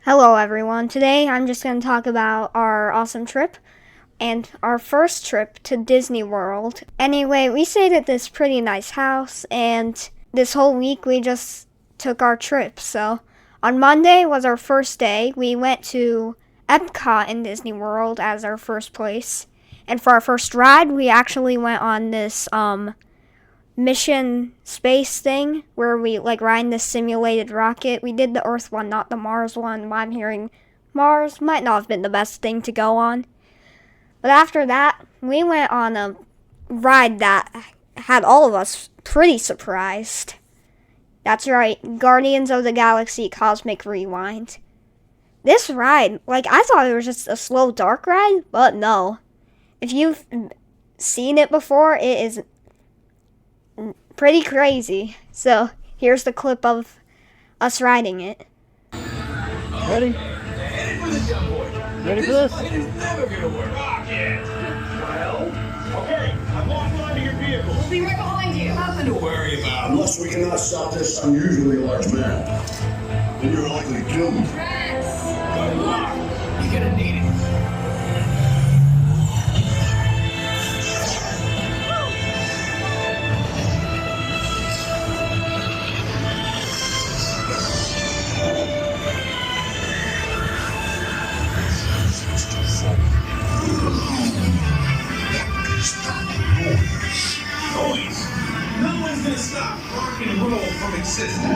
Hello everyone. Today I'm just going to talk about our awesome trip and our first trip to Disney World. Anyway, we stayed at this pretty nice house and this whole week we just took our trip. So on Monday was our first day. We went to Epcot and Disney World as our first place. And for our first ride, we actually went on this mission space thing where we ride this simulated rocket. We did the Earth one, not the Mars one. I'm hearing Mars might not have been the best thing to go on. But after that, we went on a ride that had all of us pretty surprised. That's right, Guardians of the Galaxy Cosmic Rewind. This ride, I thought it was just a slow dark ride, but no. If you've seen it before, it is pretty crazy. So here's the clip of us riding it. Ready? Ready for this? It is never gonna work. Rocket! Well, okay, I'm offline to your vehicle. We'll be right behind you. Nothing to worry about. Unless we cannot stop this unusually large man, then you're likely to kill me. Good luck! You're gonna need it. Noise. No one's gonna stop rock and roll from existing.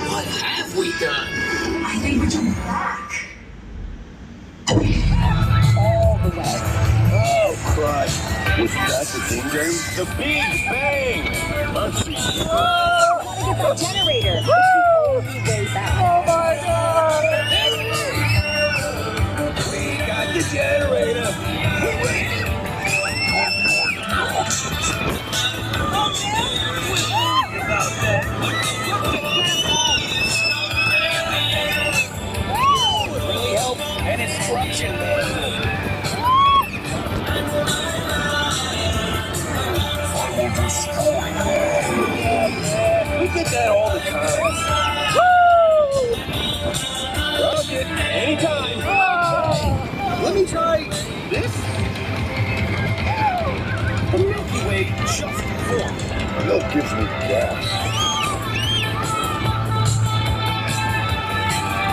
What have we done? I think we're doing back. All the way. Oh, Christ. Was that the thing game? The Big Bang! Let's see. Whoa! Gotta get that generator. Woo! Way back. Oh my God! We got the generator! Really helps. An instruction manual. I will destroy you. We did that all the time. Rocket, anytime. Let me try this. The Milky Way just formed. Milk gives me gas.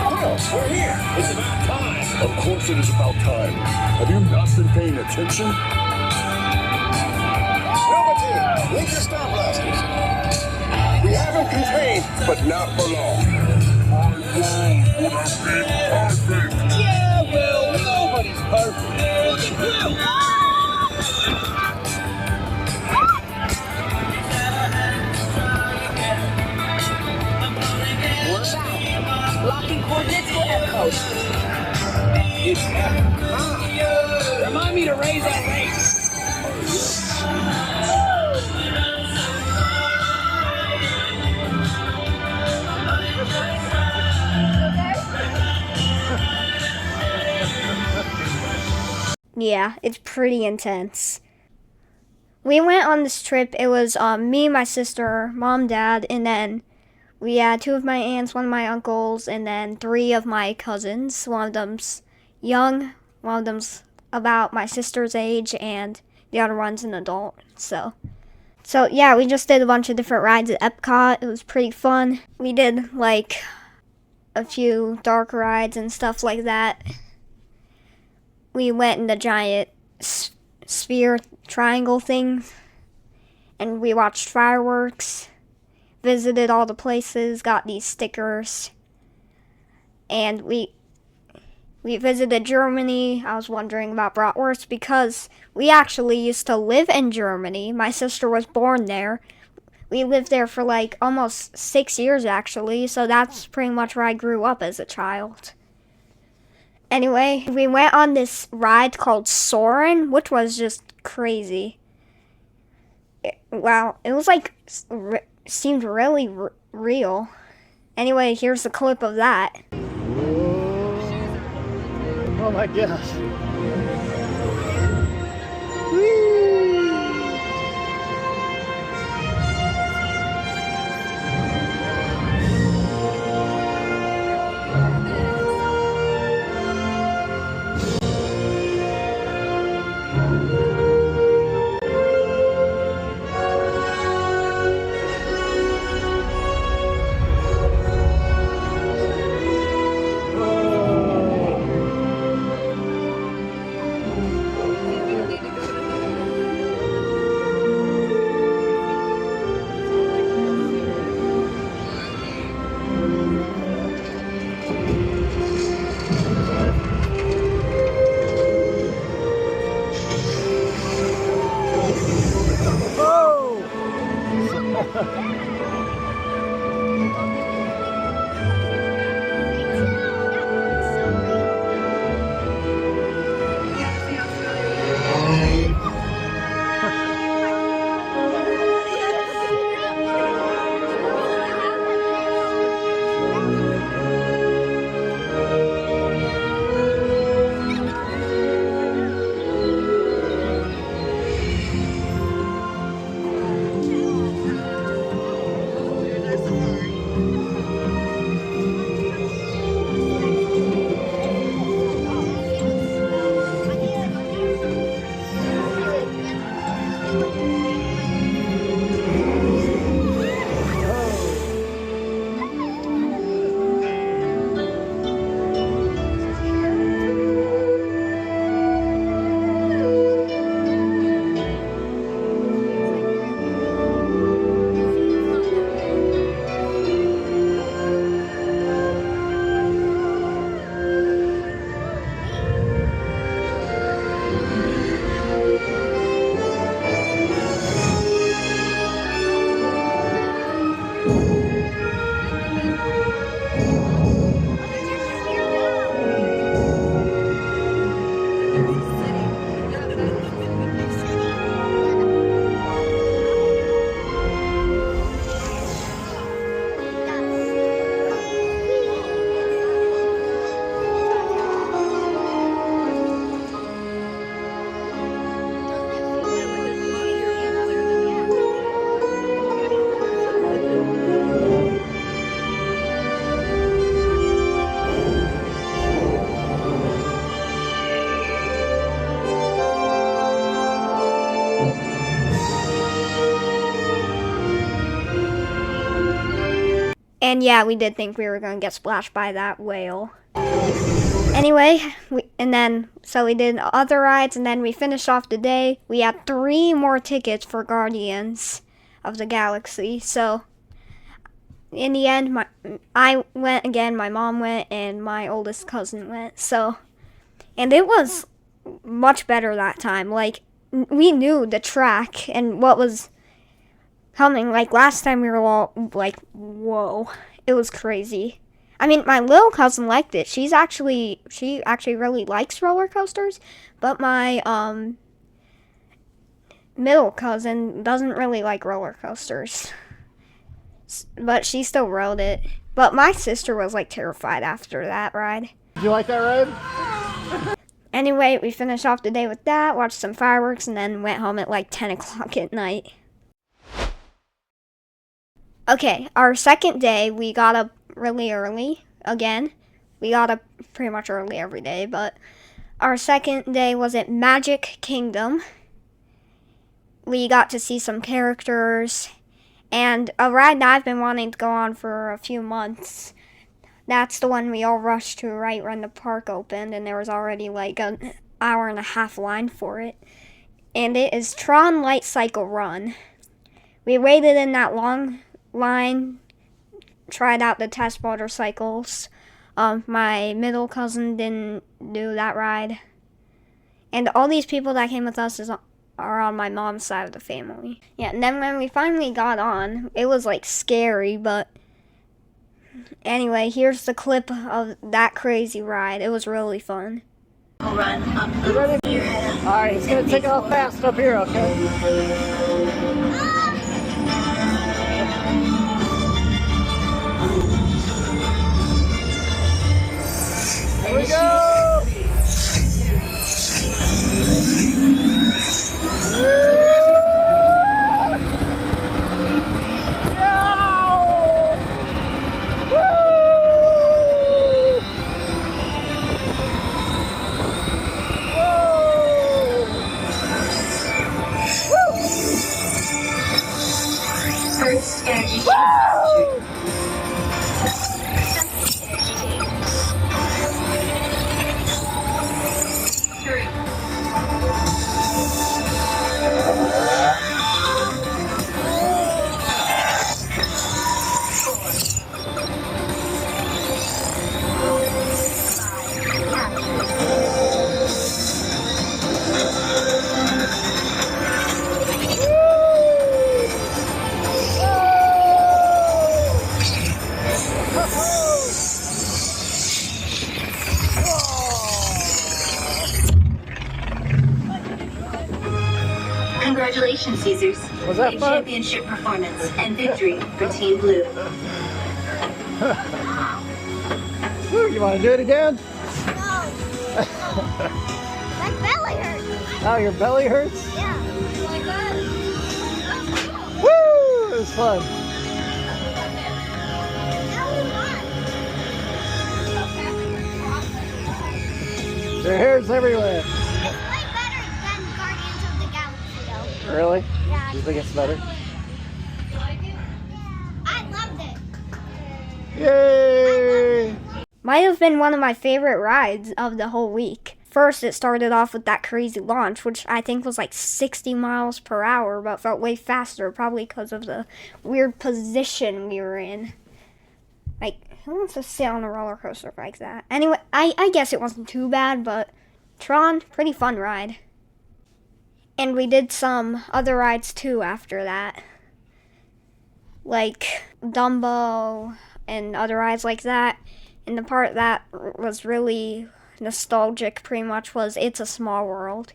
Oh, we're here. It's about time. Of course it is about time. Have you not been paying attention? Number two, leave your star blasters. We have them contained, but not for long. Perfect. Yeah, well, nobody's perfect. Look at you. Locking coordinates for Epcot. It's Epcot. Remind me to raise that rate. Yeah, it's pretty intense. We went on this trip. It was me, my sister, mom, dad, and then we had two of my aunts, one of my uncles, and then three of my cousins. One of them's young, one of them's about my sister's age, and the other one's an adult. So yeah, we just did a bunch of different rides at Epcot. It was pretty fun. We did a few dark rides and stuff like that. We went in the giant sphere triangle thing, and we watched fireworks. Visited all the places, got these stickers, and we visited Germany. I was wondering about bratwurst because we actually used to live in Germany. My sister was born there. We lived there for almost 6 years actually, so that's pretty much where I grew up as a child. Anyway, we went on this ride called Soarin', which was just crazy. It was seemed really real. Anyway, here's a clip of that. Oh my gosh. Whee! And yeah, we did think we were going to get splashed by that whale. Anyway, so we did other rides, and then we finished off the day. We had 3 more tickets for Guardians of the Galaxy. So in the end, I went again, my mom went, and my oldest cousin went. So, and it was much better that time. Like, we knew the track and what was coming. Like, last time we were all like, whoa, it was crazy. I mean, my little cousin liked it. She actually really likes roller coasters, but my middle cousin doesn't really like roller coasters. But she still rode it. But my sister was like terrified after that ride. Did you like that ride? Anyway, we finished off the day with that, watched some fireworks, and then went home at like 10 o'clock at night. Okay, our second day, we got up really early again. We got up pretty much early every day, but our second day was at Magic Kingdom. We got to see some characters, and a ride that I've been wanting to go on for a few months. That's the one we all rushed to right when the park opened, and there was already like an hour-and-a-half line for it. And it is Tron Light Cycle Run. We waited in that long line, tried out the test motorcycles. My middle cousin didn't do that ride. And all these people that came with us are on my mom's side of the family. Yeah, and then when we finally got on, it was like scary, but anyway, here's the clip of that crazy ride. It was really fun. Alright, it's gonna take off fast up here, okay? Here we go! First energy. Congratulations, Caesars. Was that A fun? championship performance and victory for Team Blue. Woo, you want to do it again? No. My belly hurts. Oh, your belly hurts? Yeah. Like that. Woo! It was fun. That was fun. Their hair's everywhere. It's way better than Guardians of the Galaxy, though. Really? Yeah. Do you think it's better? I loved it. Yay! Might have been one of my favorite rides of the whole week. First, it started off with that crazy launch, which I think was like 60 miles per hour, but felt way faster, probably because of the weird position we were in. Like, who wants to sit on a roller coaster like that? Anyway, I guess it wasn't too bad, but Tron, pretty fun ride. And we did some other rides too after that. Like Dumbo and other rides like that. And the part that was really nostalgic pretty much was It's a Small World.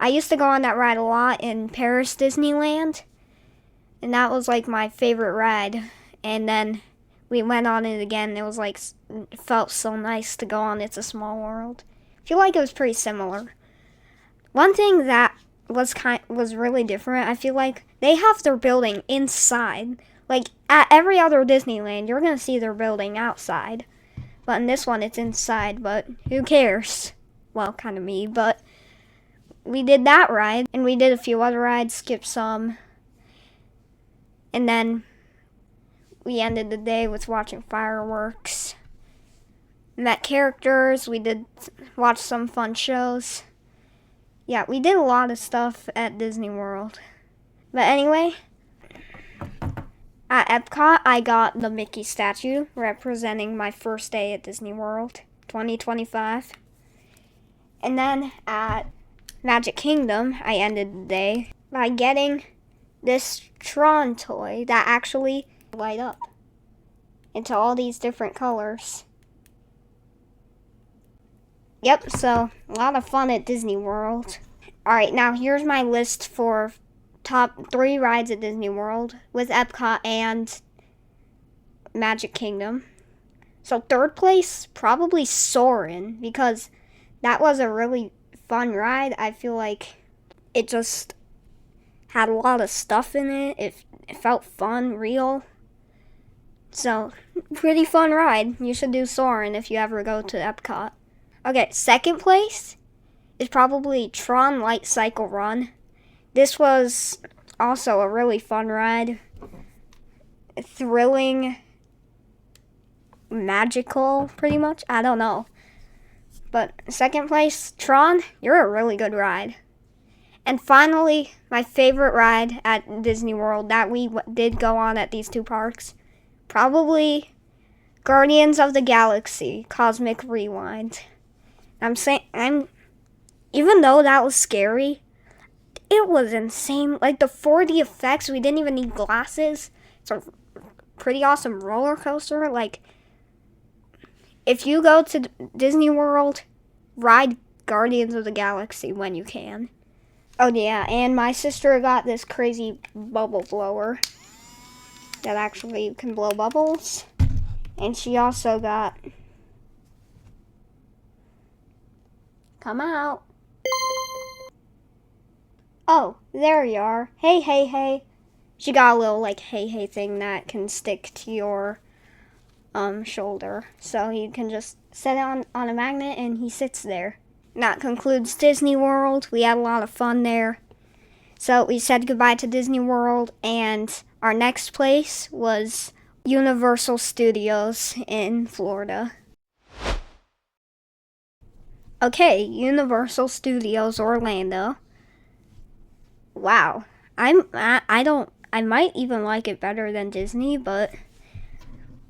I used to go on that ride a lot in Paris Disneyland. And that was like my favorite ride. And then we went on it again. It was like, it felt so nice to go on It's a Small World. I feel like it was pretty similar. One thing that was really different, I feel like they have their building inside. Like at every other Disneyland, you're gonna see their building outside. But in this one, it's inside, but who cares? Well, kind of me, but we did that ride, and we did a few other rides, skipped some. And then we ended the day with watching fireworks. Met characters, we did watch some fun shows. Yeah, we did a lot of stuff at Disney World. But anyway, at Epcot, I got the Mickey statue representing my first day at Disney World, 2025. And then at Magic Kingdom, I ended the day by getting this Tron toy that actually light up into all these different colors. Yep, so a lot of fun at Disney World. Alright, now here's my list for top 3 rides at Disney World with Epcot and Magic Kingdom. So third place, probably Soarin', because that was a really fun ride. I feel like it just had a lot of stuff in it. It felt fun, real. So, pretty fun ride. You should do Soarin' if you ever go to Epcot. Okay, second place is probably Tron Light Cycle Run. This was also a really fun ride. Thrilling, magical, pretty much. I don't know. But second place, Tron, you're a really good ride. And finally, my favorite ride at Disney World that we did go on at these 2 parks, probably Guardians of the Galaxy Cosmic Rewind. Even though that was scary, it was insane. Like the 4D effects, we didn't even need glasses. It's a pretty awesome roller coaster. Like, if you go to Disney World, ride Guardians of the Galaxy when you can. Oh yeah, and my sister got this crazy bubble blower that actually can blow bubbles. And she also got... Come out. Oh, there you are. Hey, hey, hey. She got a little, like, hey, hey thing that can stick to your shoulder. So you can just set it on a magnet and he sits there. That concludes Disney World. We had a lot of fun there. So we said goodbye to Disney World, and our next place was Universal Studios in Florida. Okay, Universal Studios Orlando. Wow. I might even like it better than Disney, but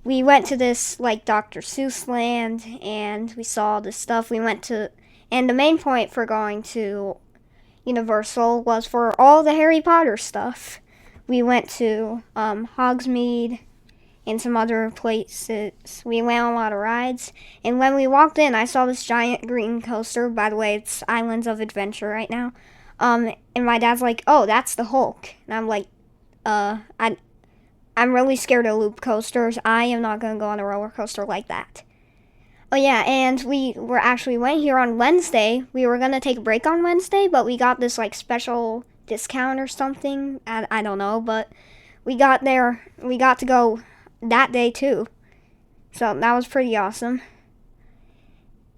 we went to this like Dr. Seuss land and we saw this stuff. And the main point for going to Universal was for all the Harry Potter stuff. We went to Hogsmeade and some other places. We went on a lot of rides. And when we walked in, I saw this giant green coaster. By the way, it's Islands of Adventure right now. And my dad's like, oh, that's the Hulk. And I'm like, I'm really scared of loop coasters. I am not going to go on a roller coaster like that. Oh yeah, and we went here on Wednesday. We were going to take a break on Wednesday, but we got this like special discount or something. I don't know, but we got to go that day too. So that was pretty awesome.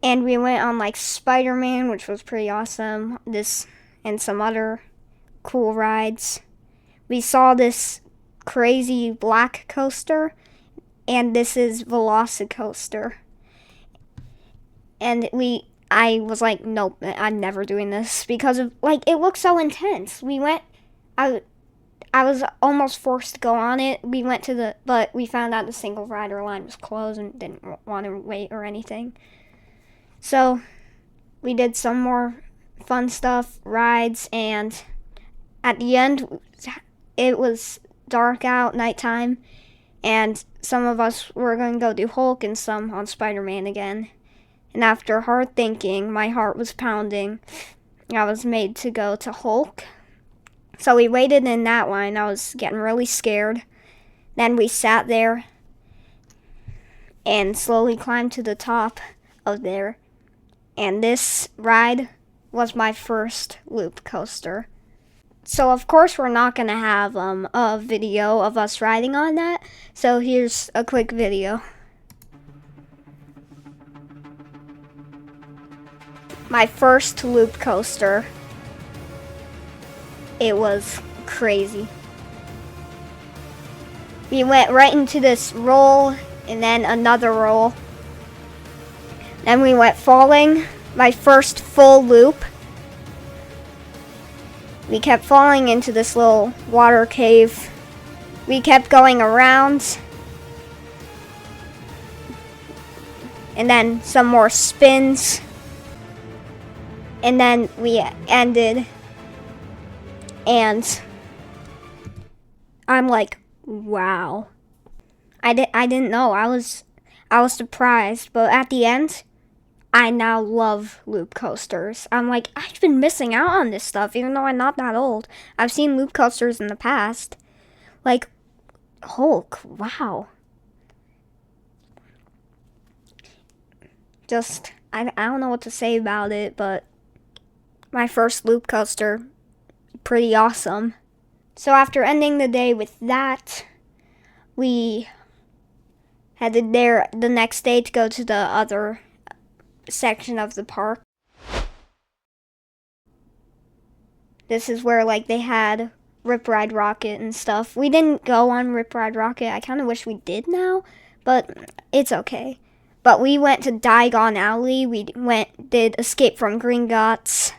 And we went on like Spider-Man, which was pretty awesome. This and some other cool rides. We saw this crazy black coaster, and this is Velocicoaster. And I was like, nope, I'm never doing this because of like it looks so intense. I was almost forced to go on it. But we found out the single rider line was closed and didn't want to wait or anything. So we did some more fun stuff, rides, and at the end, it was dark out, nighttime, and some of us were going to go do Hulk and some on Spider-Man again. And after hard thinking, my heart was pounding. I was made to go to Hulk. So we waited in that line. I was getting really scared. Then we sat there and slowly climbed to the top of there. And this ride was my first loop coaster. So of course we're not going to have a video of us riding on that. So here's a quick video. My first loop coaster. It was crazy. we went right into this roll and then another roll. Then we went falling, my first full loop. We kept falling into this little water cave. We kept going around. And then some more spins. And then we ended. And I'm like, wow. I didn't know. I was surprised, but at the end, I now love loop coasters. I'm like, I've been missing out on this stuff, even though I'm not that old. I've seen loop coasters in the past. Like, Hulk, wow. Just, I don't know what to say about it, but my first loop coaster, pretty awesome. So after ending the day with that, we headed there the next day to go to the other section of the park. This is where like they had Rip Ride Rocket and stuff. We didn't go on Rip Ride Rocket. I kind of wish we did now, but it's okay. But we went to Diagon Alley. We did Escape from Gringotts.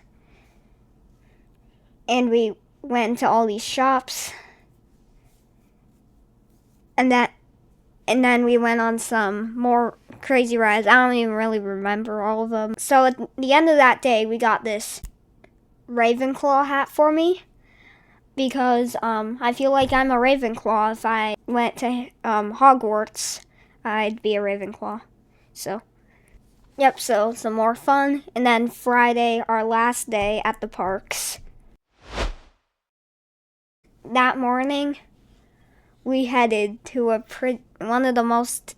And we went into all these shops. And then we went on some more crazy rides. I don't even really remember all of them. So at the end of that day, we got this Ravenclaw hat for me. Because I feel like I'm a Ravenclaw. If I went to Hogwarts, I'd be a Ravenclaw. So, yep, so some more fun. And then Friday, our last day at the parks. That morning, we headed to one of the most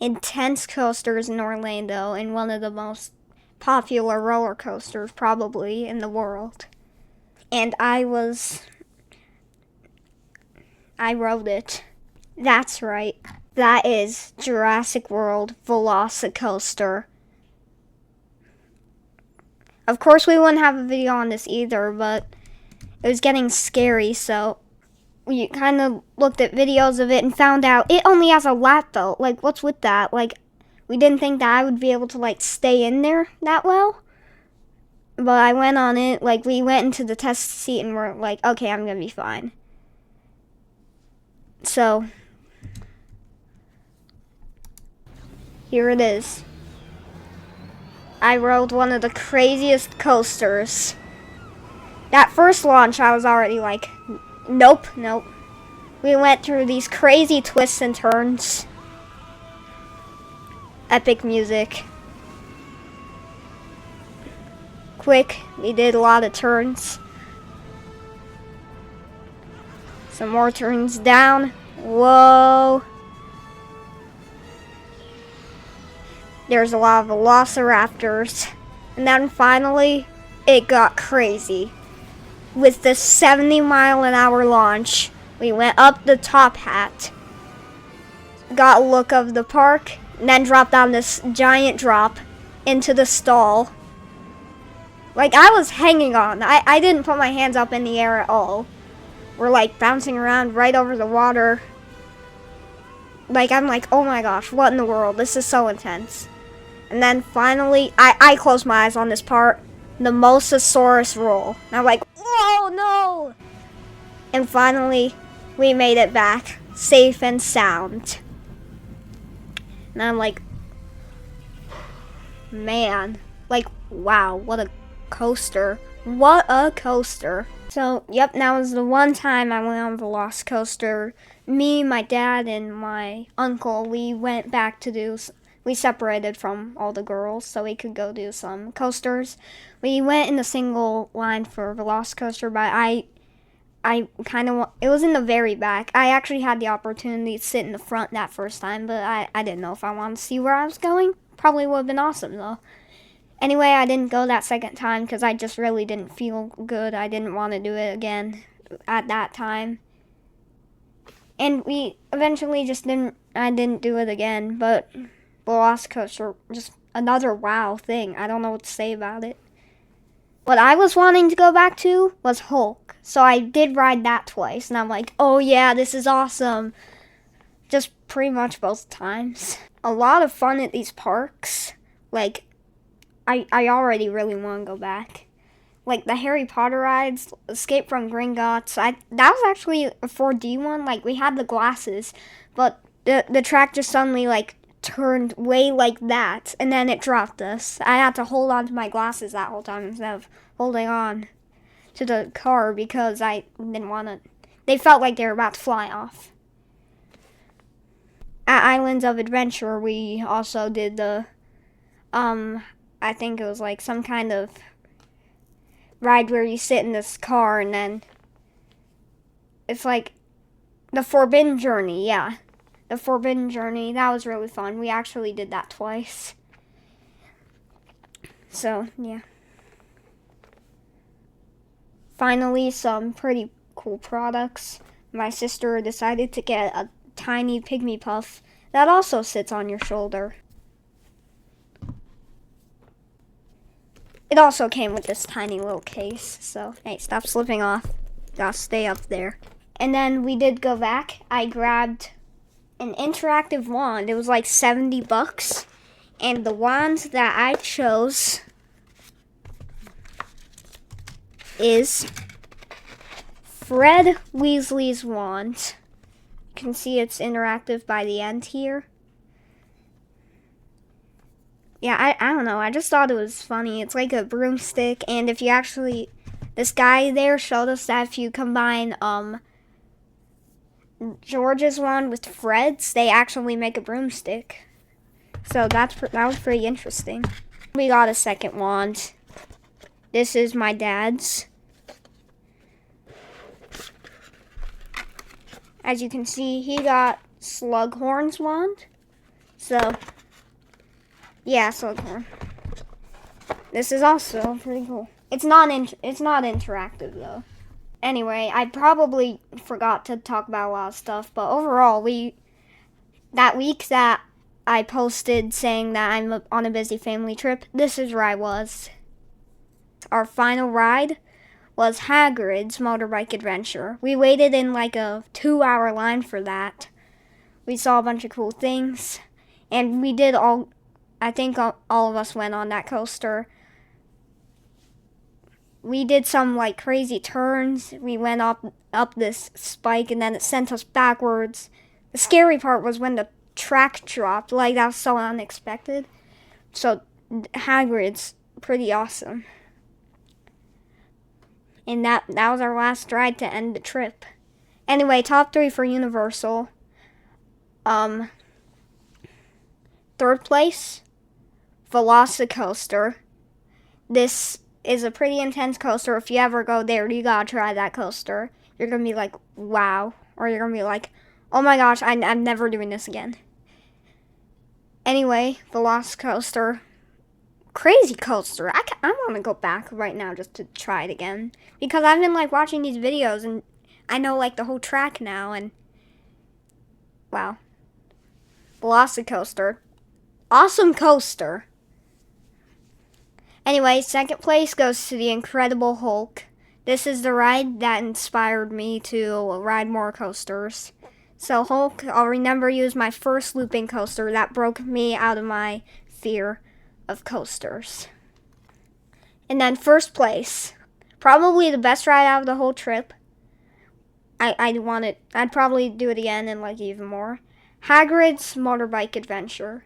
intense coasters in Orlando and one of the most popular roller coasters probably in the world. And I rode it. That's right. That is Jurassic World Velocicoaster. Of course, we wouldn't have a video on this either, but it was getting scary, so we kind of looked at videos of it and found out it only has a lap though. Like, what's with that? Like, we didn't think that I would be able to, like, stay in there that well. But I went on it, like, we went into the test seat and we're like, okay, I'm gonna be fine. So, here it is. I rode one of the craziest coasters. That first launch, I was already like, nope. We went through these crazy twists and turns. Epic music. Quick, we did a lot of turns. Some more turns down. Whoa. There's a lot of velociraptors. And then finally, it got crazy. With the 70-mile-an-hour launch, we went up the top hat, got a look of the park, and then dropped down this giant drop into the stall. Like, I was hanging on. I didn't put my hands up in the air at all. We're like bouncing around right over the water. Like, I'm like, oh my gosh, what in the world? This is so intense. And then finally, I closed my eyes on this part. The Mosasaurus roll. And I'm like, whoa, no! And finally, we made it back, safe and sound. And I'm like, man, like, wow, what a coaster. What a coaster. So, yep, that was the one time I went on Velocicoaster. Me, my dad, and my uncle, we went back to we separated from all the girls so we could go do some coasters. We went in a single line for Velocicoaster, but I kind of, it was in the very back. I actually had the opportunity to sit in the front that first time, but I didn't know if I wanted to see where I was going. Probably would have been awesome, though. Anyway, I didn't go that second time because I just really didn't feel good. I didn't want to do it again at that time. And we eventually I didn't do it again, but Velocicoaster, just another wow thing. I don't know what to say about it. What I was wanting to go back to was Hulk. So I did ride that twice, and I'm like, oh yeah, this is awesome. Just pretty much both times. A lot of fun at these parks. Like, I already really want to go back. Like the Harry Potter rides, Escape from Gringotts. That was actually a 4D one. Like we had the glasses, but the track just suddenly like turned way like that, and then it dropped us. I had to hold on to my glasses that whole time instead of holding on to the car because I didn't want to. They felt like they were about to fly off. At Islands of Adventure, we also did the, I think it was like some kind of ride where you sit in this car and then it's like the Forbidden Journey, yeah. The Forbidden Journey, that was really fun. We actually did that twice. So, yeah. Finally, some pretty cool products. My sister decided to get a tiny pygmy puff that also sits on your shoulder. It also came with this tiny little case, so hey, stop slipping off. Gotta stay up there. And then we did go back. I grabbed an interactive wand. It was like $70. And the wand that I chose is Fred Weasley's wand. You can see it's interactive by the end here. Yeah, I don't know. I just thought it was funny. It's like a broomstick, and if you actually, this guy there showed us that if you combine George's wand with Fred's, they actually make a broomstick. So that was pretty interesting. We got a second wand. This is my dad's. As you can see, he got Slughorn's wand. So, yeah, Slughorn. This is also pretty cool. It's not interactive though. Anyway, I probably forgot to talk about a lot of stuff, but overall, that week that I posted saying that I'm on a busy family trip, this is where I was. Our final ride was Hagrid's Motorbike Adventure. We waited in like a 2-hour line for that. We saw a bunch of cool things, and we did I think all of us went on that coaster. We did some like crazy turns. We went up this spike and then it sent us backwards. The scary part was when the track dropped. Like that was so unexpected. So Hagrid's pretty awesome. And that was our last ride to end the trip. Anyway, top 3 for Universal. Third place, Velocicoaster. This is a pretty intense coaster. If you ever go there, you gotta try that coaster. You're gonna be like, wow. Or you're gonna be like, oh my gosh, I'm never doing this again. Anyway, Velocicoaster. Crazy coaster. I want to go back right now just to try it again. Because I've been like watching these videos and I know like the whole track now and wow. Velocicoaster. Awesome coaster. Anyway, second place goes to the Incredible Hulk. This is the ride that inspired me to ride more coasters. So Hulk, I'll remember you as my first looping coaster that broke me out of my fear of coasters. And then first place, probably the best ride out of the whole trip. I'd probably do it again and like even more. Hagrid's Motorbike Adventure.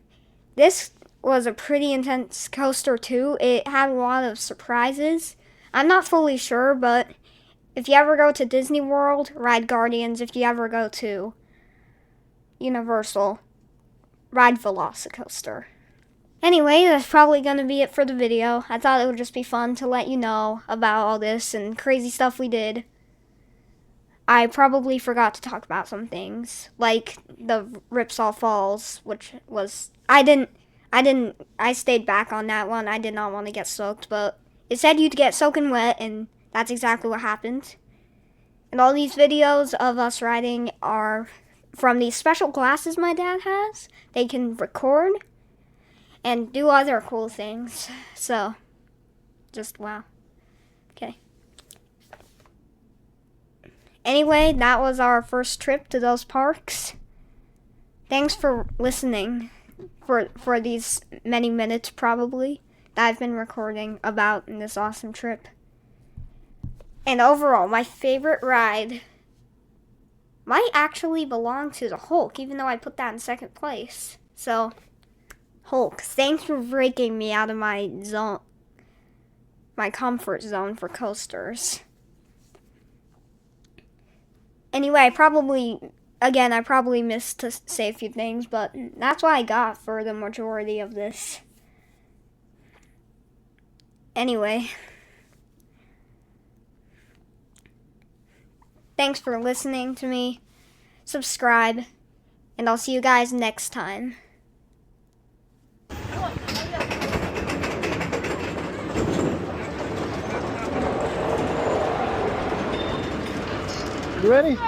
This was a pretty intense coaster too. It had a lot of surprises. I'm not fully sure, but if you ever go to Disney World, ride Guardians. If you ever go to Universal, ride Velocicoaster. Anyway, that's probably going to be it for the video. I thought it would just be fun to let you know about all this and crazy stuff we did. I probably forgot to talk about some things, like the Ripsaw Falls, which was, I stayed back on that one. I did not want to get soaked, but it said you'd get soaking wet, and that's exactly what happened. And all these videos of us riding are from these special glasses my dad has. They can record and do other cool things. So, just wow. Okay. Anyway, that was our first trip to those parks. Thanks for listening for these many minutes probably that I've been recording about this awesome trip. And overall, my favorite ride might actually belong to the Hulk, even though I put that in second place. So, Hulk, thanks for breaking me out of my comfort zone for coasters. Anyway, I probably missed to say a few things, but that's what I got for the majority of this. Anyway, thanks for listening to me. Subscribe, and I'll see you guys next time. You ready?